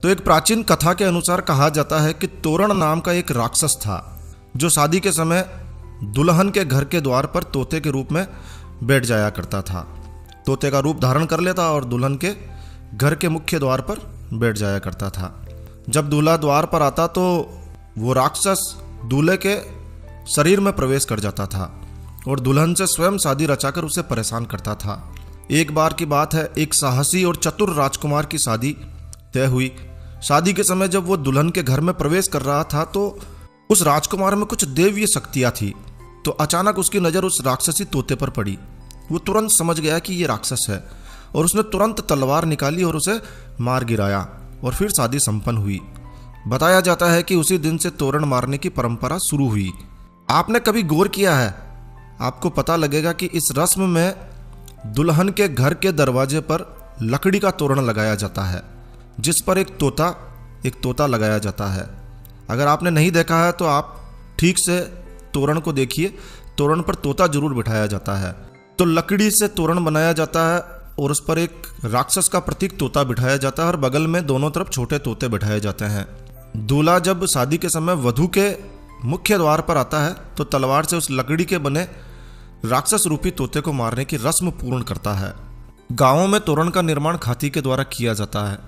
तो एक प्राचीन कथा के अनुसार कहा जाता है कि तोरण नाम का एक राक्षस था जो शादी के समय दुल्हन के घर के द्वार पर तोते के रूप में बैठ जाया करता था। तोते का रूप धारण कर लेता और दुल्हन के घर के मुख्य द्वार पर बैठ जाया करता था। जब दूल्हा द्वार पर आता तो वो राक्षस दूल्हे के शरीर में प्रवेश कर जाता था और दुल्हन से स्वयं शादी रचाकर उसे परेशान करता था। एक बार की बात है, एक साहसी और चतुर राजकुमार की शादी तय हुई। शादी के समय जब वो दुल्हन के घर में प्रवेश कर रहा था तो उस राजकुमार में कुछ दैवीय शक्तियां थी। तो अचानक उसकी नज़र उस राक्षसी तोते पर पड़ी। वो तुरंत समझ गया कि ये राक्षस है और उसने तुरंत तलवार निकाली और उसे मार गिराया और फिर शादी संपन्न हुई। बताया जाता है कि उसी दिन से तोरण मारने की परंपरा शुरू हुई। आपने कभी गौर किया है? आपको पता लगेगा कि इस रस्म में दुल्हन के घर के दरवाजे पर लकड़ी का तोरण लगाया जाता है जिस पर एक तोता लगाया जाता है। अगर आपने नहीं देखा है तो आप ठीक से तोरण को देखिए। तोरण पर तोता जरूर बिठाया जाता है। तो लकड़ी से तोरण बनाया जाता है और उस पर एक राक्षस का प्रतीक तोता बिठाया जाता है और बगल में दोनों तरफ छोटे तोते बिठाए जाते हैं। दूल्हा जब शादी के समय वधू के मुख्य द्वार पर आता है तो तलवार से उस लकड़ी के बने राक्षस रूपी तोते को मारने की रस्म पूर्ण करता है। गांवों में तोरण का निर्माण खाती के द्वारा किया जाता है,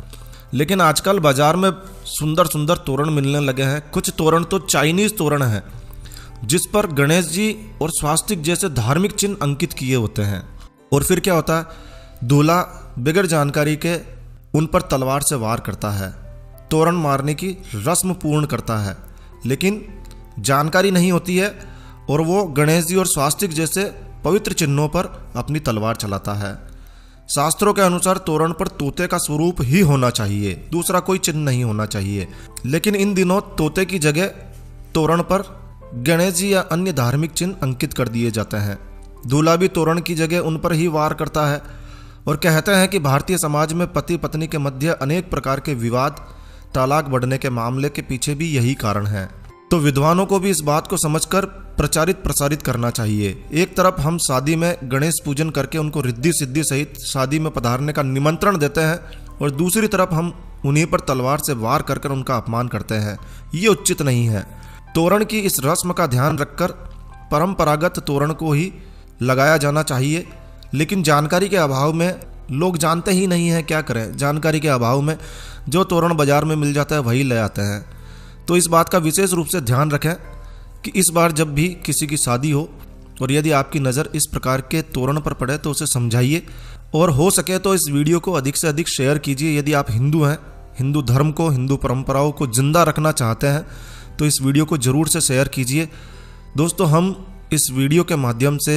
लेकिन आजकल बाजार में सुंदर सुंदर तोरण मिलने लगे हैं। कुछ तोरण तो चाइनीज तोरण है जिस पर गणेश जी और स्वास्तिक जैसे धार्मिक चिन्ह अंकित किए होते हैं। और फिर क्या होता है, दूल्हा बगैर जानकारी के उन पर तलवार से वार करता है, तोरण मारने की रस्म पूर्ण करता है, लेकिन जानकारी नहीं होती है और वो गणेश जी और स्वास्तिक जैसे पवित्र चिन्हों पर अपनी तलवार चलाता है। शास्त्रों के अनुसार तोरण पर तोते का स्वरूप ही होना चाहिए, दूसरा कोई चिन्ह नहीं होना चाहिए। लेकिन इन दिनों तोते की जगह तोरण पर गणेश जी या अन्य धार्मिक चिन्ह अंकित कर दिए जाते हैं। दूल्हा भी तोरण की जगह उन पर ही वार करता है और कहते हैं कि भारतीय समाज में पति पत्नी के मध्य अनेक प्रकार के विवाद, तलाक बढ़ने के मामले के पीछे भी यही कारण है। तो विद्वानों को भी इस बात को समझकर प्रचारित प्रसारित करना चाहिए। एक तरफ हम शादी में गणेश पूजन करके उनको रिद्धि सिद्धि सहित शादी में पधारने का निमंत्रण देते हैं और दूसरी तरफ हम उन्हीं पर तलवार से वार कर उनका अपमान करते हैं। ये उचित नहीं है। तोरण की इस रस्म का ध्यान रखकर परंपरागत तोरण को ही लगाया जाना चाहिए, लेकिन जानकारी के अभाव में लोग जानते ही नहीं हैं, क्या करें। जानकारी के अभाव में जो तोरण बाजार में मिल जाता है वही ले आते हैं। तो इस बात का विशेष रूप से ध्यान रखें कि इस बार जब भी किसी की शादी हो और यदि आपकी नज़र इस प्रकार के तोरण पर पड़े तो उसे समझाइए और हो सके तो इस वीडियो को अधिक से अधिक शेयर कीजिए। यदि आप हिंदू हैं, हिंदू धर्म को, हिंदू परंपराओं को जिंदा रखना चाहते हैं तो इस वीडियो को ज़रूर से शेयर कीजिए। दोस्तों, हम इस वीडियो के माध्यम से